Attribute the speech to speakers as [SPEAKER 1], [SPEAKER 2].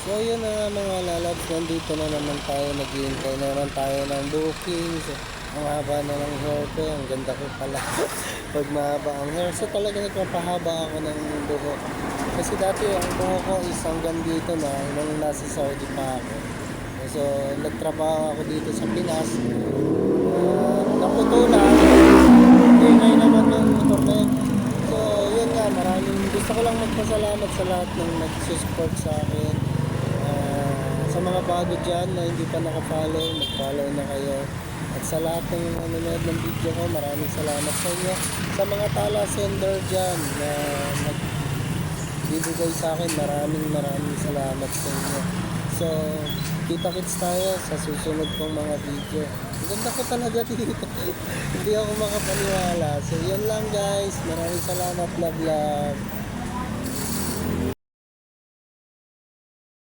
[SPEAKER 1] So yun na nga mga lalabs, nandito na naman tayo, naghihintay na naman tayo ng bookings. Ang haba na ng hair ko, ang ganda ko pala. Pag mahaba ang hair, so talaga nagpapahaba ako ng buhok. Kasi dati ang buhok ko is hanggang dito na, nung nasa Saudi pa ako. So nagtrabaho ako dito sa Pinas. Naputulan, ingay naman yung motor na yun. So yun nga, maraming gusto ko lang magpasalamat sa lahat ng nag-support sa akin. Sa mga bago dyan na hindi pa nakafollow, mag-follow na kayo. At sa lahat ng nanonood ng video ko, maraming salamat sa inyo. Sa mga tala sender dyan na nagbibigay sa akin, maraming salamat sa inyo. So, kita-kits tayo sa susunod kong mga video. Ang ganda ko talaga dito. Hindi ako makapaniwala. So, yan lang guys. Maraming salamat. Love, love.